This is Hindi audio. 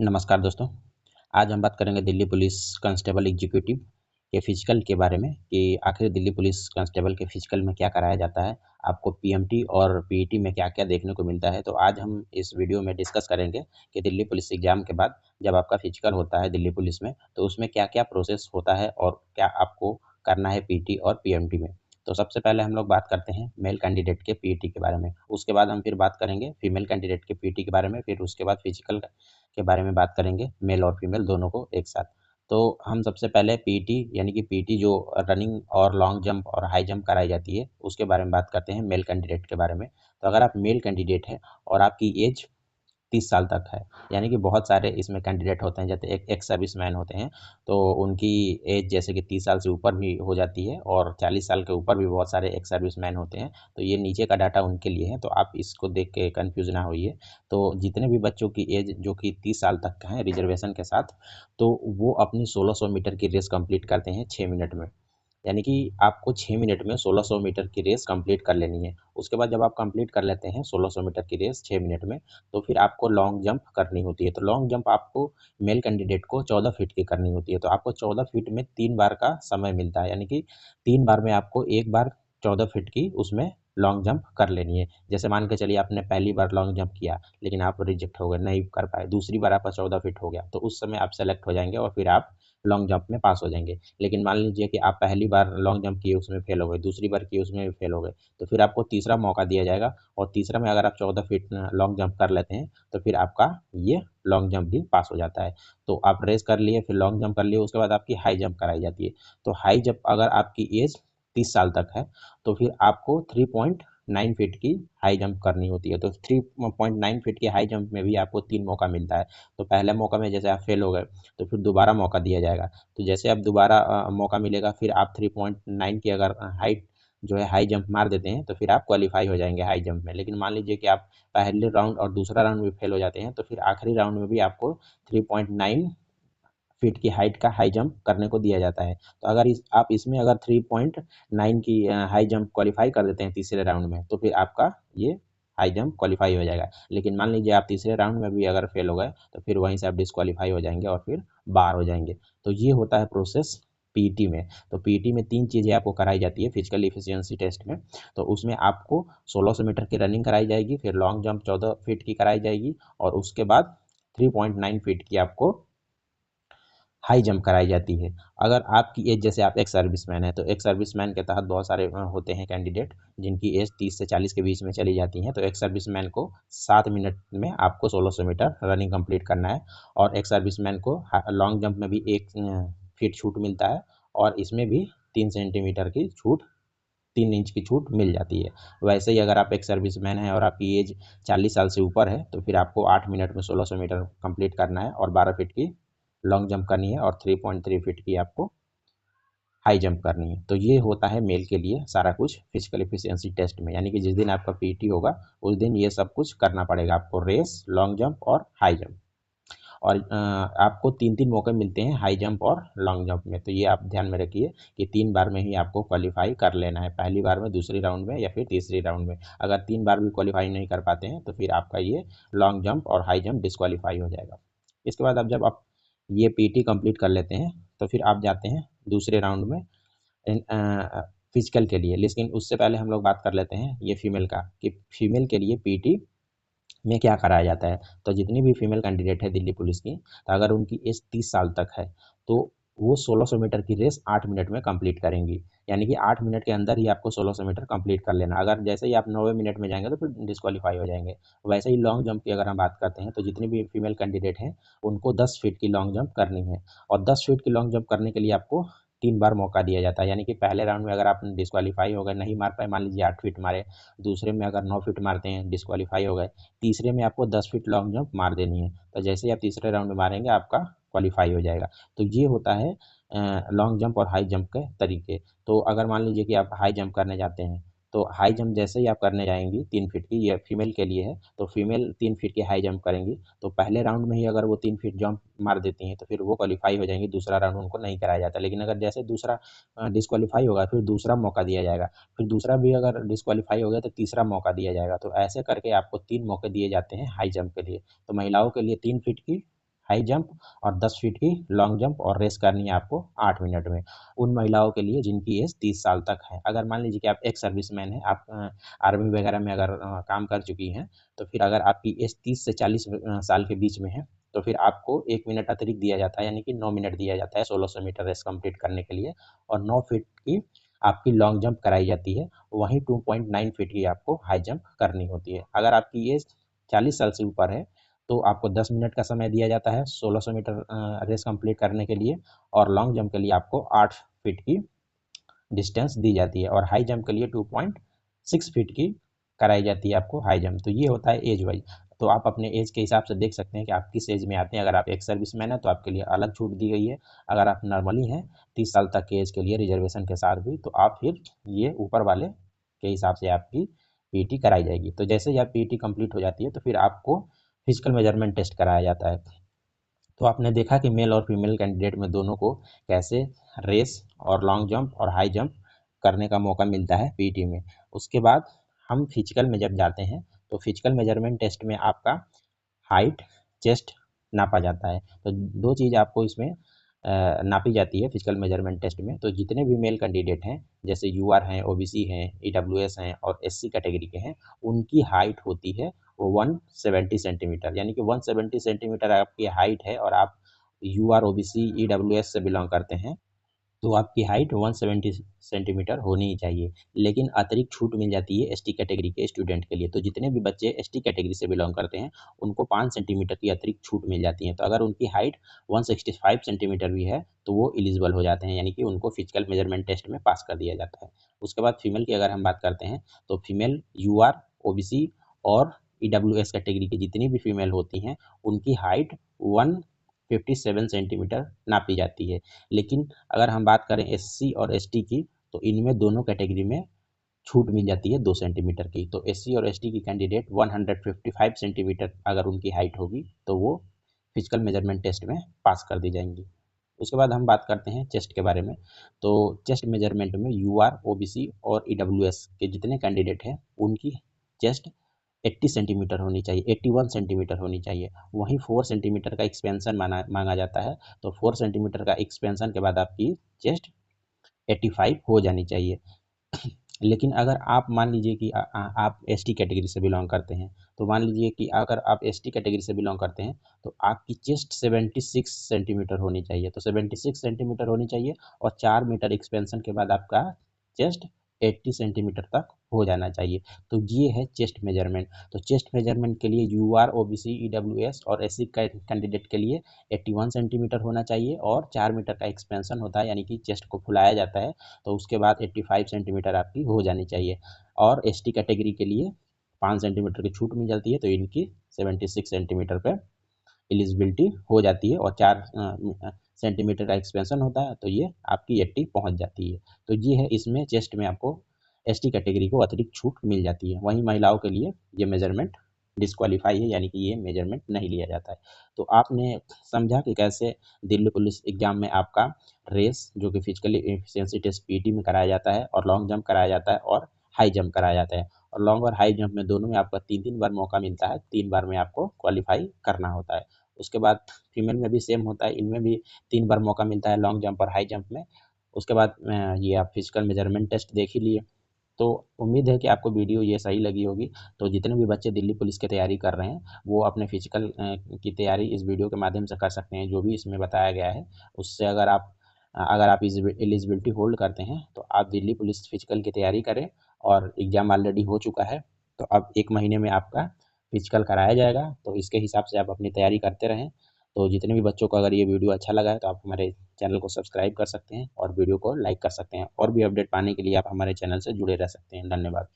नमस्कार दोस्तों। आज हम बात करेंगे दिल्ली पुलिस कांस्टेबल एग्जीक्यूटिव के फिजिकल के बारे में कि आखिर दिल्ली पुलिस कांस्टेबल के फिजिकल में क्या कराया जाता है, आपको पीएमटी और पीईटी में क्या-क्या देखने को मिलता है। तो आज हम इस वीडियो में डिस्कस करेंगे कि दिल्ली पुलिस एग्जाम के बाद जब आपका फिजिकल होता है दिल्ली पुलिस में, तो उसमें क्या-क्या प्रोसेस होता है और क्या आपको करना है पीटी और पीएमटी में। तो सबसे पहले हम लोग बात करते हैं मेल कैंडिडेट के पीईटी के बारे में, उसके बाद हम फिर बात करेंगे फीमेल कैंडिडेट के पीटी के बारे में, फिर उसके बाद फिजिकल के बारे में बात करेंगे, मेल और फीमेल दोनों को एक साथ। तो हम सबसे पहले पीटी यानी कि पीटी जो रनिंग और लॉन्ग जंप और हाई जंप कराई जाती है, उसके बारे में बात करते हैं मेल कैंडिडेट के बारे में। तो अगर आप मेल कैंडिडेट हैं और आपकी एज 30 साल तक है, यानी कि बहुत सारे इसमें कैंडिडेट होते हैं, जैसे एक एक्स सर्विसमैन होते हैं, तो उनकी एज जैसे कि 30 साल से ऊपर भी हो जाती है और 40 साल के ऊपर भी बहुत सारे एक्स सर्विसमैन होते हैं। तो ये नीचे का डाटा उनके लिए है, तो आप इसको देख के कन्फ्यूज़ ना होइए। तो जितने भी बच्चों की एज जो कि 30 साल तक का है रिजर्वेशन के साथ, तो वो अपनी 1600 मीटर की रेस कंप्लीट करते हैं 6 मिनट में। यानी कि आपको 6 मिनट में 1600 मीटर की रेस कंप्लीट कर लेनी है। उसके बाद जब आप कंप्लीट कर लेते हैं 1600 मीटर की रेस 6 मिनट में, तो फिर आपको लॉन्ग जंप करनी होती है। तो लॉन्ग जंप आपको मेल कैंडिडेट को 14 फीट की करनी होती है। तो आपको 14 फीट में 3 बार का समय मिलता है, यानी कि 3 बार में आपको 1 बार 14 फीट की उसमें लॉन्ग जंप कर लेनी है। जैसे मान के चलिए आपने पहली बार लॉन्ग जंप किया, लेकिन आप रिजेक्ट हो गए, नहीं कर पाए। दूसरी बार आपका 14 फीट हो गया, तो उस समय आप सेलेक्ट हो जाएँगे और फिर आप लॉन्ग जंप में पास हो जाएँगे। लेकिन मान लीजिए कि आप पहली बार लॉन्ग जंप किए उसमें फेल हो गए, दूसरी बार किए उसमें भी फेल हो गए, तो फिर आपको तीसरा मौका दिया जाएगा और तीसरा में अगर आप 14 फीट लॉन्ग जंप कर लेते हैं, तो फिर आपका ये लॉन्ग जंप भी पास हो जाता है। तो आप रेस कर लिए, फिर लॉन्ग जंप कर लिए, उसके बाद आपकी हाई जंप कराई जाती है। तो हाई जंप अगर आपकी एज 30 साल तक है, तो फिर आपको 3.9 फीट की हाई जंप करनी होती है। तो 3.9 फीट की हाई जंप में भी आपको 3 मौका मिलता है। तो पहले मौका में जैसे आप फेल हो गए, तो फिर दोबारा मौका दिया जाएगा। तो जैसे अब दोबारा मौका मिलेगा, फिर आप 3.9 की अगर हाइट जो है हाई जंप मार देते हैं, तो फिर आप क्वालीफाई हो जाएंगे हाई जंप में। लेकिन मान लीजिए कि आप पहले राउंड और दूसरा राउंड में फेल हो जाते हैं, तो फिर आखिरी राउंड में भी आपको 3.9 फीट की हाइट का हाई जंप करने को दिया जाता है। तो अगर आप इसमें अगर 3.9 की हाई जंप क्वालीफाई कर देते हैं तीसरे राउंड में, तो फिर आपका ये हाई जंप क्वालीफाई हो जाएगा। लेकिन मान लीजिए आप तीसरे राउंड में भी अगर फेल हो गए, तो फिर वहीं से आप डिस्क्वालीफाई हो जाएंगे और फिर बाहर हो जाएंगे। तो ये होता है प्रोसेस पीटी में। तो पीटी में 3 चीज़ें आपको कराई जाती है फिजिकल एफिशिएंसी टेस्ट में। तो उसमें आपको 1600 मीटर की रनिंग कराई जाएगी, फिर लॉन्ग जंप 14 फीट की कराई जाएगी और उसके बाद 3.9 फीट की आपको हाई जंप कराई जाती है। अगर आपकी एज जैसे आप एक्स सर्विसमैन हैं, तो एक्स सर्विसमैन के तहत बहुत सारे होते हैं कैंडिडेट जिनकी एज 30 से 40 के बीच में चली जाती है। तो एक्स सर्विसमैन को 7 मिनट में आपको 1600 मीटर रनिंग कंप्लीट करना है और एक्स सर्विसमैन को लॉन्ग जंप में भी 1 फीट छूट मिलता है और इसमें भी 3 सेंटीमीटर की छूट, 3 इंच की छूट मिल जाती है। वैसे ही अगर आप एक सर्विसमैन हैं और आपकी एज 40 साल से ऊपर है, तो फिर आपको 8 मिनट में 1600 मीटर कंप्लीट करना है और 12 फीट की लॉन्ग जंप करनी है और 3.3 फीट की आपको हाई जंप करनी है। तो ये होता है मेल के लिए सारा कुछ फिजिकल एफिशिएंसी टेस्ट में, यानी कि जिस दिन आपका पीटी होगा उस दिन ये सब कुछ करना पड़ेगा आपको, रेस, लॉन्ग जंप और हाई जंप। और आपको 3-3 मौके मिलते हैं हाई जंप और लॉन्ग जंप में। तो ये आप ध्यान में रखिए कि 3 बार में ही आपको क्वालीफाई कर लेना है, पहली बार में, दूसरी राउंड में या फिर तीसरी राउंड में। अगर 3 बार भी क्वालीफाई नहीं कर पाते हैं, तो फिर आपका ये लॉन्ग जंप और हाई जंप डिस्क्वालीफाई हो जाएगा। इसके बाद अब जब आप ये पीटी कंप्लीट कर लेते हैं, तो फिर आप जाते हैं दूसरे राउंड में फिजिकल के लिए। लेकिन उससे पहले हम लोग बात कर लेते हैं ये फीमेल का, कि फीमेल के लिए पीटी में क्या कराया जाता है। तो जितनी भी फीमेल कैंडिडेट है दिल्ली पुलिस की, तो अगर उनकी एज 30 साल तक है, तो वो 1600 मीटर की रेस 8 मिनट में कंप्लीट करेंगी। यानी कि 8 मिनट के अंदर ही आपको 1600 मीटर कंप्लीट कर लेना। अगर जैसे ही आप 9वें मिनट में जाएंगे, तो फिर डिस्क्वालीफाई हो जाएंगे। वैसे ही लॉन्ग जंप की अगर हम बात करते हैं, तो जितनी भी फीमेल कैंडिडेट हैं, उनको 10 फीट की लॉन्ग जंप करनी है और 10 फीट की लॉन्ग जंप करने के लिए आपको 3 बार मौका दिया जाता है। यानी कि पहले राउंड में अगर आप डिस्क्वालीफाई हो गए, नहीं मार पाए, मान लीजिए 8 फीट मारे, दूसरे में अगर 9 फीट मारते हैं, डिस्क्वालीफाई हो गए, तीसरे में आपको 10 फीट लॉन्ग जंप मार देनी है। तो जैसे ही आप तीसरे राउंड में मारेंगे, आपका क्वालीफाई हो जाएगा। तो ये होता है लॉन्ग जंप और हाई जंप के तरीके। तो अगर मान लीजिए कि आप हाई जंप करने जाते हैं, तो हाई जंप जैसे ही आप करने जाएंगी 3 फीट की, ये फीमेल के लिए है, तो फीमेल 3 फीट की हाई जंप करेंगी। तो पहले राउंड में ही अगर वो 3 फीट जंप मार देती हैं, तो फिर वो क्वालीफाई हो जाएंगी, दूसरा राउंड उनको नहीं कराया जाता। लेकिन अगर जैसे दूसरा डिस्क्वालीफाई होगा, फिर दूसरा मौका दिया जाएगा, फिर दूसरा भी अगर डिस्क्वालीफाई हो गया, तो तीसरा मौका दिया जाएगा। तो ऐसे करके आपको 3 मौके दिए जाते हैं हाई जंप के लिए। तो महिलाओं के लिए 3 फीट की हाई जंप और 10 फीट की लॉन्ग जंप और रेस करनी है आपको 8 मिनट में। उन महिलाओं के लिए जिनकी एज 30 साल तक है। अगर मान लीजिए कि आप एक सर्विसमैन हैं, आप आर्मी वगैरह में अगर काम कर चुकी हैं, तो फिर अगर आपकी एज 30 से 40 साल के बीच में है, तो फिर आपको 1 मिनट अतिरिक्त दिया जाता है, यानी कि 9 मिनट दिया जाता है 1600 मीटर रेस कंप्लीट करने के लिए, और 9 फीट की आपकी लॉन्ग जंप कराई जाती है। वहीं 2.9 फीट की आपको हाई जंप करनी होती है। अगर आपकी एज 40 साल से ऊपर है, तो आपको 10 मिनट का समय दिया जाता है 1600 मीटर रेस कंप्लीट करने के लिए, और लॉन्ग जंप के लिए आपको 8 फीट की डिस्टेंस दी जाती है, और हाई जंप के लिए 2.6 फीट की कराई जाती है आपको हाई जंप। तो ये होता है एज वाइज। तो आप अपने एज के हिसाब से देख सकते हैं कि आप किस एज में आते हैं। अगर आप एक सर्विसमैन है तो आपके लिए अलग छूट दी गई है। अगर आप नॉर्मली हैं 30 साल तक के एज के लिए रिजर्वेशन के साथ भी, तो आप फिर ये ऊपर वाले के हिसाब से आपकी पीटी कराई जाएगी। तो जैसे ही आप पीटी कंप्लीट हो जाती है, तो फिर आपको फिजिकल मेजरमेंट टेस्ट कराया जाता है। तो आपने देखा कि मेल और फीमेल कैंडिडेट में दोनों को कैसे रेस और लॉन्ग जंप और हाई जंप करने का मौका मिलता है पीटी में। उसके बाद हम फिजिकल में जब जाते हैं, तो फिजिकल मेजरमेंट टेस्ट में आपका हाइट, चेस्ट नापा जाता है। तो दो चीज़ आपको इसमें नापी जाती है फिजिकल मेजरमेंट टेस्ट में। तो जितने भी मेल कैंडिडेट हैं, जैसे यूआर हैं, ओबीसी हैं, ईडब्ल्यूएस हैं और एससी कैटेगरी के हैं, उनकी हाइट होती है वो 170 सेंटीमीटर, यानी कि 170 सेंटीमीटर आपकी हाइट है और आप यूआर, ओबीसी, ईडब्ल्यूएस से बिलोंग करते हैं, तो आपकी हाइट 170 सेंटीमीटर होनी ही चाहिए। लेकिन अतिरिक्त छूट मिल जाती है एसटी कैटेगरी के स्टूडेंट के लिए। तो जितने भी बच्चे एसटी कैटेगरी से बिलोंग करते हैं, उनको 5 सेंटीमीटर की अतिरिक्त छूट मिल जाती है। तो अगर उनकी हाइट 165 सेंटीमीटर भी है, तो वो एलिजिबल हो जाते हैं, यानी कि उनको फिजिकल मेजरमेंट टेस्ट में पास कर दिया जाता है। उसके बाद फीमेल की अगर हम बात करते हैं, तो फीमेल यूआर, ओबीसी और ईडब्ल्यूएस कैटेगरी की जितनी भी फीमेल होती हैं, उनकी हाइट 157 सेंटीमीटर नापी जाती है। लेकिन अगर हम बात करें एससी और एसटी की, तो इनमें दोनों कैटेगरी में छूट मिल जाती है 2 सेंटीमीटर की। तो एससी और एसटी की कैंडिडेट 155 सेंटीमीटर अगर उनकी हाइट होगी, तो वो फिजिकल मेजरमेंट टेस्ट में पास कर दी जाएंगी। उसके बाद हम बात करते हैं चेस्ट के बारे में। तो चेस्ट मेजरमेंट में यूआर, ओबीसी और ईडब्ल्यूएस के जितने कैंडिडेट हैं, उनकी चेस्ट 80 सेंटीमीटर होनी चाहिए, 81 सेंटीमीटर होनी चाहिए। वहीं 4 सेंटीमीटर का एक्सपेंशन मांगा जाता है। तो 4 सेंटीमीटर का एक्सपेंशन के बाद आपकी चेस्ट 85 हो जानी चाहिए। लेकिन अगर आप मान लीजिए कि आप एसटी कैटेगरी से बिलोंग करते हैं, तो मान लीजिए कि अगर आप एसटी कैटेगरी से बिलोंग करते हैं, तो आपकी चेस्ट 76 सेंटीमीटर होनी चाहिए। तो 76 सेंटीमीटर होनी चाहिए, और 4 मीटर एक्सपेंशन के बाद आपका चेस्ट 80 सेंटीमीटर तक हो जाना चाहिए। तो ये है चेस्ट मेजरमेंट। तो चेस्ट मेजरमेंट के लिए यूआर, ओबीसी, ईडब्ल्यूएस और एससी कैंडिडेट के लिए 81 सेंटीमीटर होना चाहिए, और 4 मीटर का एक्सपेंशन होता है, यानी कि चेस्ट को फुलाया जाता है। तो उसके बाद 85 सेंटीमीटर आपकी हो जानी चाहिए। और एसटी कैटेगरी के लिए 5 सेंटीमीटर की छूट मिल जाती है, तो इनकी 76 सेंटीमीटर पे एलिजिबिलिटी हो जाती है, और 4 सेंटीमीटर का एक्सपेंशन होता है, तो ये आपकी 80 पहुंच जाती है। तो ये है, इसमें चेस्ट में आपको एसटी कैटेगरी को अतिरिक्त छूट मिल जाती है। वहीं महिलाओं के लिए ये मेजरमेंट डिस्क्वालीफाई है, यानी कि ये मेजरमेंट नहीं लिया जाता है। तो आपने समझा कि कैसे दिल्ली पुलिस एग्जाम में आपका रेस, जो कि फिजिकली एफिशिएंसी टेस्ट पीटी में कराया जाता है, और लॉन्ग जंप कराया जाता है, और हाई जंप कराया जाता है। और लॉन्ग और हाई जंप में दोनों में आपका 3-3 बार मौका मिलता है, 3 बार में आपको क्वालिफाई करना होता है। उसके बाद फीमेल में भी सेम होता है, इनमें भी 3 बार मौका मिलता है लॉन्ग जंप और हाई जंप में। उसके बाद ये आप फिजिकल मेजरमेंट टेस्ट देख ही लिए। तो उम्मीद है कि आपको वीडियो ये सही लगी होगी। तो जितने भी बच्चे दिल्ली पुलिस की तैयारी कर रहे हैं, वो अपने फिजिकल की तैयारी इस वीडियो के माध्यम से कर सकते हैं, जो भी इसमें बताया गया है उससे। अगर आप एलिजिबिलिटी होल्ड करते हैं, तो आप दिल्ली पुलिस फिजिकल की तैयारी करें। और एग्ज़ाम ऑलरेडी हो चुका है, तो अब 1 महीने में आपका फिजिकल कराया जाएगा। तो इसके हिसाब से आप अपनी तैयारी करते रहें। तो जितने भी बच्चों को अगर ये वीडियो अच्छा लगा है, तो आप हमारे चैनल को सब्सक्राइब कर सकते हैं और वीडियो को लाइक कर सकते हैं। और भी अपडेट पाने के लिए आप हमारे चैनल से जुड़े रह सकते हैं। धन्यवाद।